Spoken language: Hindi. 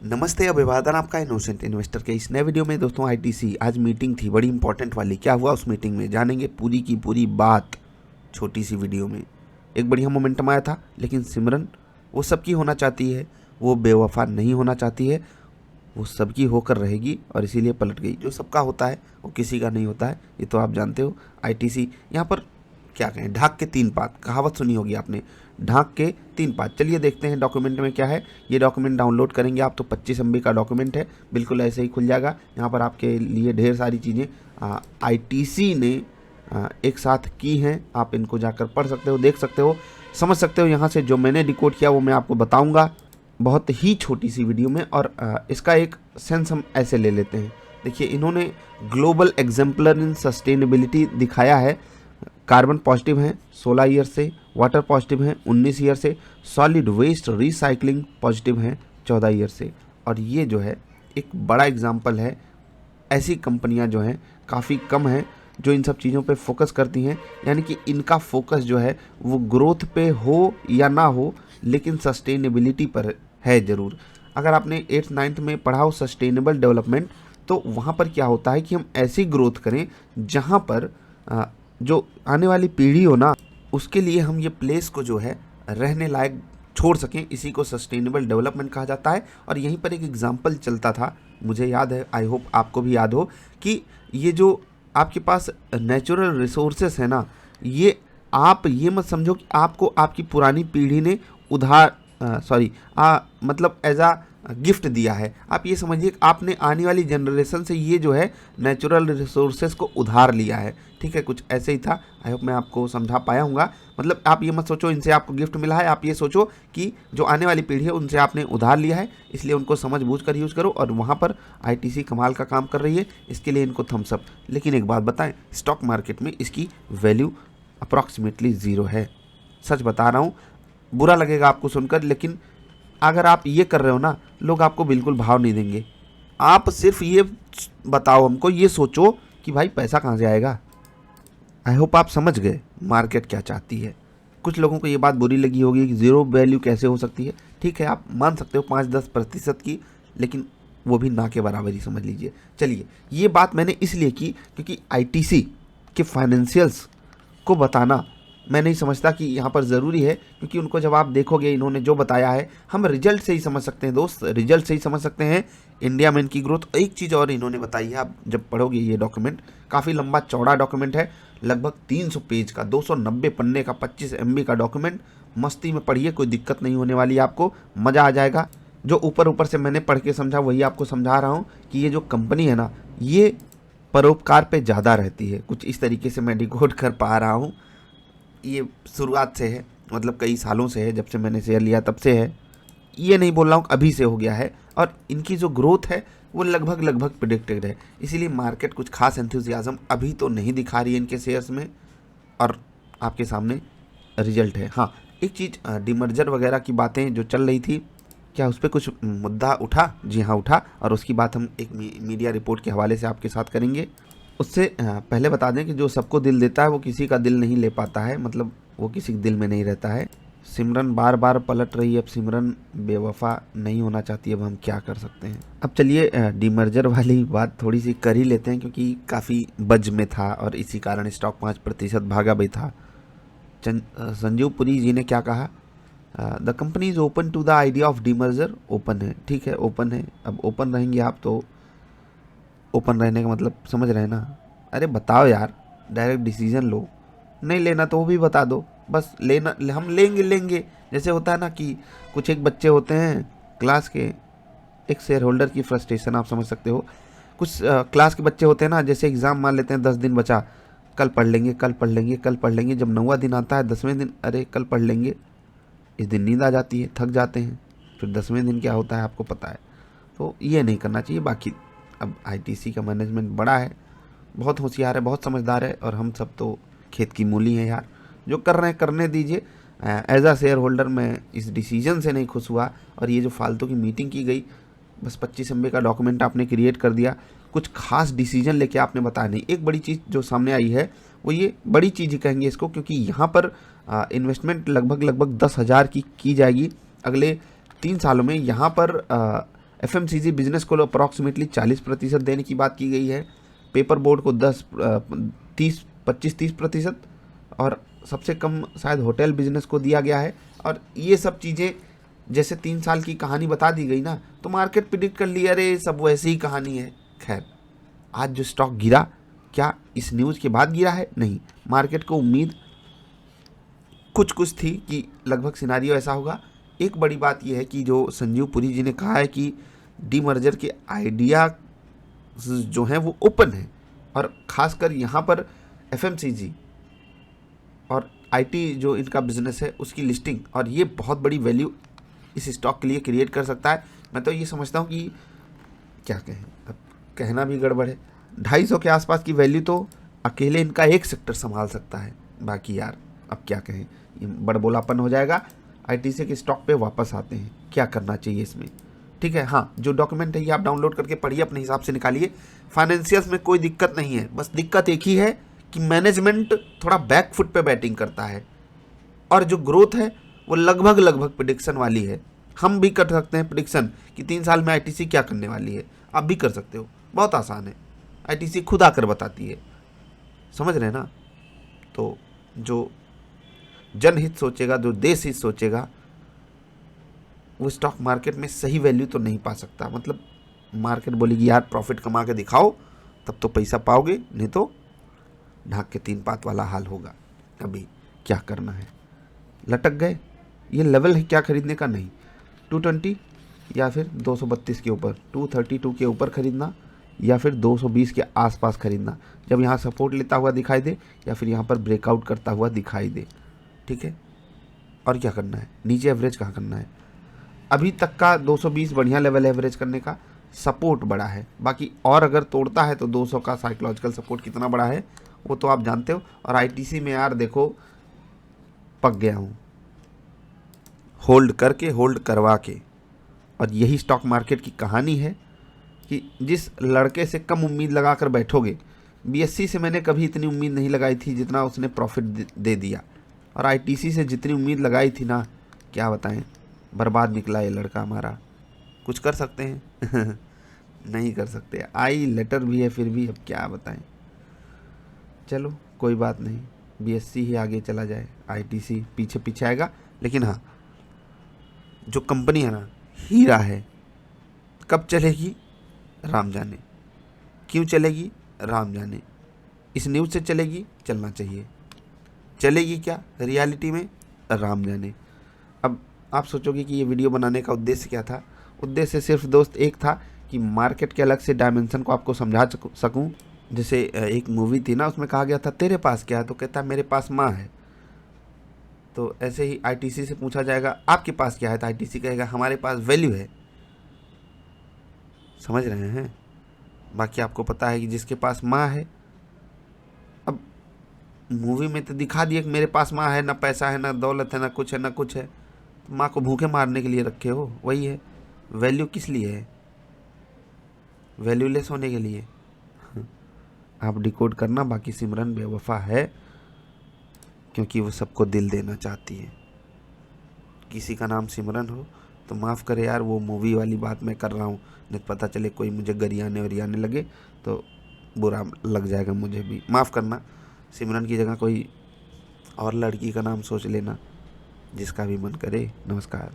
नमस्ते, अभिवादन आपका इनोसेंट इन्वेस्टर के इस नए वीडियो में। दोस्तों आईटीसी आज मीटिंग थी बड़ी इंपॉर्टेंट वाली। क्या हुआ उस मीटिंग में जानेंगे पूरी की पूरी बात छोटी सी वीडियो में। एक बढ़िया मोमेंटम आया था, लेकिन सिमरन वो सबकी होना चाहती है, वो बेवफा नहीं होना चाहती है, वो सबकी होकर रहेगी और इसीलिए पलट गई। जो सबका होता है वो किसी का नहीं होता है, ये तो आप जानते हो। आईटीसी यहाँ पर क्या कहें, ढाक के तीन पात, कहावत सुनी होगी आपने, ढाक के तीन पात। चलिए देखते हैं डॉक्यूमेंट में क्या है। ये डॉक्यूमेंट डाउनलोड करेंगे आप तो 25 MB का डॉक्यूमेंट है, बिल्कुल ऐसे ही खुल जाएगा। यहाँ पर आपके लिए ढेर सारी चीज़ें आईटीसी ने एक साथ की हैं, आप इनको जाकर पढ़ सकते हो, देख सकते हो, समझ सकते हो। यहाँ से जो मैंने डिकोड किया वो मैं आपको बताऊँगा बहुत ही छोटी सी वीडियो में। और इसका एक सेंस हम ऐसे ले लेते हैं। देखिए, इन्होंने ग्लोबल एग्जाम्पलर इन सस्टेनेबिलिटी दिखाया है। कार्बन पॉजिटिव हैं 16 ईयर से, वाटर पॉजिटिव हैं 19 ईयर से, सॉलिड वेस्ट रिसाइकलिंग पॉजिटिव हैं 14 ईयर से। और ये जो है एक बड़ा एग्जाम्पल है। ऐसी कंपनियां जो हैं काफ़ी कम हैं जो इन सब चीज़ों पे फोकस करती हैं। यानी कि इनका फोकस जो है वो ग्रोथ पे हो या ना हो, लेकिन सस्टेनेबिलिटी पर है ज़रूर। अगर आपने 8th 9th में पढ़ा हो सस्टेनेबल डेवलपमेंट, तो वहाँ पर क्या होता है कि हम ऐसी ग्रोथ करें जहाँ पर जो आने वाली पीढ़ी हो ना, उसके लिए हम ये प्लेस को जो है रहने लायक छोड़ सकें। इसी को सस्टेनेबल डेवलपमेंट कहा जाता है। और यहीं पर एक एग्जांपल चलता था, मुझे याद है, आई होप आपको भी याद हो, कि ये जो आपके पास नेचुरल रिसोर्सेस है ना, ये आप ये मत समझो कि आपको आपकी पुरानी पीढ़ी ने उधार मतलब एज आ गिफ्ट दिया है। आप ये समझिए कि आपने आने वाली जनरेशन से ये जो है नेचुरल रिसोर्सेज को उधार लिया है। ठीक है, कुछ ऐसे ही था। आई होप मैं आपको समझा पाया हूँगा। मतलब आप ये मत सोचो इनसे आपको गिफ्ट मिला है, आप ये सोचो कि जो आने वाली पीढ़ी है उनसे आपने उधार लिया है, इसलिए उनको समझ बूझ कर यूज़ करो। और वहाँ पर आईटीसी कमाल का काम कर रही है, इसके लिए इनको थम्स अप। लेकिन एक बात बताएं, स्टॉक मार्केट में इसकी वैल्यू अप्रॉक्सीमेटली 0 है। सच बता रहा हूँ, बुरा लगेगा आपको सुनकर, लेकिन अगर आप ये कर रहे हो ना, लोग आपको बिल्कुल भाव नहीं देंगे। आप सिर्फ ये बताओ हमको, ये सोचो कि भाई पैसा कहाँ से आएगा। आई होप आप समझ गए मार्केट क्या चाहती है। कुछ लोगों को ये बात बुरी लगी होगी कि ज़ीरो वैल्यू कैसे हो सकती है। ठीक है, आप मान सकते हो 5-10% की, लेकिन वो भी ना के बराबर ही समझ लीजिए। चलिए, ये बात मैंने इसलिए की क्योंकि आईटीसी के फाइनेंशियल्स को बताना मैं नहीं समझता कि यहाँ पर ज़रूरी है, क्योंकि उनको जब आप देखोगे इन्होंने जो बताया है, हम रिजल्ट से ही समझ सकते हैं दोस्त, रिजल्ट से ही समझ सकते हैं इंडिया में इनकी ग्रोथ। एक चीज़ और इन्होंने बताई है, आप जब पढ़ोगे ये डॉक्यूमेंट, काफ़ी लंबा चौड़ा डॉक्यूमेंट है, लगभग 300 पेज का, 290 पन्ने का, 25 MB का डॉक्यूमेंट। मस्ती में पढ़िए, कोई दिक्कत नहीं होने वाली, आपको मज़ा आ जाएगा। जो ऊपर ऊपर से मैंने पढ़ के समझा वही आपको समझा रहा हूँ कि ये जो कंपनी है ना, ये परोपकार पे ज़्यादा रहती है। कुछ इस तरीके से मैं डिकोड कर पा रहा हूँ। ये शुरुआत से है, मतलब कई सालों से है, जब से मैंने शेयर लिया तब से है। ये नहीं बोल रहा हूँ अभी से हो गया है। और इनकी जो ग्रोथ है वो लगभग प्रिडिक्टेड है, इसीलिए मार्केट कुछ खास एंथुजियाज्म अभी तो नहीं दिखा रही है इनके शेयर्स में। और आपके सामने रिजल्ट है। हाँ, एक चीज़, डिमर्जर वगैरह की बातें जो चल रही थी, क्या उस पर कुछ मुद्दा उठा? जी हाँ, उठा। और उसकी बात हम एक मीडिया रिपोर्ट के हवाले से आपके साथ करेंगे। उससे पहले बता दें कि जो सबको दिल देता है वो किसी का दिल नहीं ले पाता है, मतलब वो किसी के दिल में नहीं रहता है। सिमरन बार बार पलट रही है, अब सिमरन बेवफा नहीं होना चाहती, अब हम क्या कर सकते हैं। अब चलिए डीमर्जर वाली बात थोड़ी सी कर ही लेते हैं, क्योंकि काफ़ी बज में था और इसी कारण स्टॉक 5% भागा भी था। संजीव पुरी जी ने क्या कहा? The company is open to the idea of demerger. Open है, ठीक है, ओपन है। अब ओपन रहेंगे आप तो ओपन रहने का मतलब समझ रहे हैं ना। अरे बताओ यार, डायरेक्ट डिसीजन लो, नहीं लेना तो वो भी बता दो, बस लेना हम लेंगे। जैसे होता है ना कि कुछ एक बच्चे होते हैं क्लास के, एक शेयर होल्डर की फ्रस्ट्रेशन आप समझ सकते हो। कुछ क्लास के बच्चे होते हैं ना, जैसे एग्ज़ाम मान लेते हैं, 10 दिन बचा, कल पढ़ लेंगे, कल पढ़ लेंगे, कल पढ़ लेंगे। जब 9वां दिन आता है, 10वें दिन, अरे कल पढ़ लेंगे, इस दिन नींद आ जाती है, थक जाते हैं। फिर 10वें दिन क्या होता है आपको पता है। तो ये नहीं करना चाहिए। बाकी अब आईटीसी का मैनेजमेंट बड़ा है, बहुत होशियार है, बहुत समझदार है, और हम सब तो खेत की मूली हैं यार। जो कर रहे हैं करने दीजिए। एज आ शेयर होल्डर मैं इस डिसीजन से नहीं खुश हुआ। और ये जो फालतू की मीटिंग की गई, बस 25 MB का डॉक्यूमेंट आपने क्रिएट कर दिया, कुछ खास डिसीजन लेके आपने बताया नहीं। एक बड़ी चीज़ जो सामने आई है वो ये, बड़ी चीज़ ही कहेंगे इसको, क्योंकि यहाँ पर इन्वेस्टमेंट लगभग 10,000 की जाएगी अगले 3 सालों में। यहाँ पर एफएमसीजी बिजनेस को अप्रॉक्सीमेटली 40% देने की बात की गई है, पेपर बोर्ड को 25-30% और सबसे कम शायद होटल बिजनेस को दिया गया है। और ये सब चीज़ें जैसे 3 साल की कहानी बता दी गई ना, तो मार्केट प्रिडिक्ट कर लिया, अरे सब वैसी ही कहानी है। खैर, आज जो स्टॉक गिरा, क्या इस न्यूज़ के बाद गिरा है? नहीं, मार्केट को उम्मीद कुछ थी कि लगभग सिनारियो ऐसा होगा। एक बड़ी बात यह है कि जो संजीव पुरी जी ने कहा है कि डीमर्जर के आइडिया जो हैं वो ओपन है, और ख़ासकर यहाँ पर एफएमसीजी और आईटी जो इनका बिजनेस है उसकी लिस्टिंग, और ये बहुत बड़ी वैल्यू इस स्टॉक के लिए क्रिएट कर सकता है। मैं तो ये समझता हूँ कि क्या कहें, अब कहना भी गड़बड़ है, 250 के आसपास की वैल्यू तो अकेले इनका एक सेक्टर संभाल सकता है। बाकी यार अब क्या कहें, ये बड़बोलापन हो जाएगा। आईटीसी के स्टॉक पे वापस आते हैं, क्या करना चाहिए इसमें, ठीक है। हाँ, जो डॉक्यूमेंट है ये आप डाउनलोड करके पढ़िए, अपने हिसाब से निकालिए। फाइनेंशियल्स में कोई दिक्कत नहीं है, बस दिक्कत एक ही है कि मैनेजमेंट थोड़ा बैक फुट पे बैटिंग करता है, और जो ग्रोथ है वो लगभग प्रेडिक्शन वाली है। हम भी कर सकते हैं प्रेडिक्शन कि 3 साल में आईटीसी क्या करने वाली है, आप भी कर सकते हो, बहुत आसान है। आईटीसी खुद आकर बताती है, समझ रहे हैं ना। तो जो जनहित सोचेगा, जो देश हित सोचेगा, वो स्टॉक मार्केट में सही वैल्यू तो नहीं पा सकता। मतलब मार्केट बोलेगी यार प्रॉफिट कमा के दिखाओ, तब तो पैसा पाओगे, नहीं तो ढाक के 3 पात वाला हाल होगा। अभी क्या करना है, लटक गए, ये लेवल है क्या खरीदने का, नहीं 220 या फिर 232 के ऊपर, 232 के ऊपर खरीदना या फिर 220 के आसपास खरीदना, जब यहाँ सपोर्ट लेता हुआ दिखाई दे या फिर यहाँ पर ब्रेकआउट करता हुआ दिखाई दे, ठीक है। और क्या करना है, नीचे एवरेज कहाँ करना है। अभी तक का 220 बढ़िया लेवल एवरेज करने का, सपोर्ट बड़ा है। बाकी और अगर तोड़ता है तो 200 का साइकोलॉजिकल सपोर्ट कितना बड़ा है वो तो आप जानते हो। और आईटीसी में यार देखो पक गया हूँ, होल्ड करके, होल्ड करवा के। और यही स्टॉक मार्केट की कहानी है कि जिस लड़के से कम उम्मीद लगा कर बैठोगे, बीएससी से मैंने कभी इतनी उम्मीद नहीं लगाई थी जितना उसने प्रॉफिट दे दिया, और आईटीसी से जितनी उम्मीद लगाई थी ना, क्या बताएं, बर्बाद निकला ये लड़का हमारा। कुछ कर सकते हैं नहीं कर सकते, आई लेटर भी है फिर भी, अब क्या बताएं। चलो कोई बात नहीं, बीएससी ही आगे चला जाए, आईटीसी पीछे पीछे आएगा। लेकिन हाँ, जो कंपनी है ना, हीरा है, कब चलेगी राम जाने, क्यों चलेगी राम जाने। इस न्यूज़ से चलेगी, चलना चाहिए, चलेगी क्या रियलिटी में राम जाने। अब आप सोचोगे कि ये वीडियो बनाने का उद्देश्य क्या था। उद्देश्य सिर्फ दोस्त एक था कि मार्केट के अलग से डायमेंशन को आपको समझा सकूं। जैसे एक मूवी थी ना, उसमें कहा गया था तेरे पास क्या है, तो कहता मेरे पास माँ है। तो ऐसे ही आईटीसी से पूछा जाएगा आपके पास क्या है, तो आईटीसी कहेगा हमारे पास वैल्यू है। समझ रहे हैं। बाकी आपको पता है कि जिसके पास माँ है, अब मूवी में तो दिखा दिया कि मेरे पास माँ है, ना पैसा है, ना दौलत है, ना कुछ है, ना कुछ है। तो माँ को भूखे मारने के लिए रखे हो, वही है। वैल्यू किस लिए है, वैल्यूलेस होने के लिए। आप डिकोड करना। बाकी सिमरन बेवफा है क्योंकि वो सबको दिल देना चाहती है। किसी का नाम सिमरन हो तो माफ़ करे यार, वो मूवी वाली बात मैं कर रहा हूँ, नहीं पता चले कोई मुझे गरियाने वरियाने लगे तो बुरा लग जाएगा, मुझे भी माफ़ करना। सिमरन की जगह कोई और लड़की का नाम सोच लेना, जिसका भी मन करे। नमस्कार।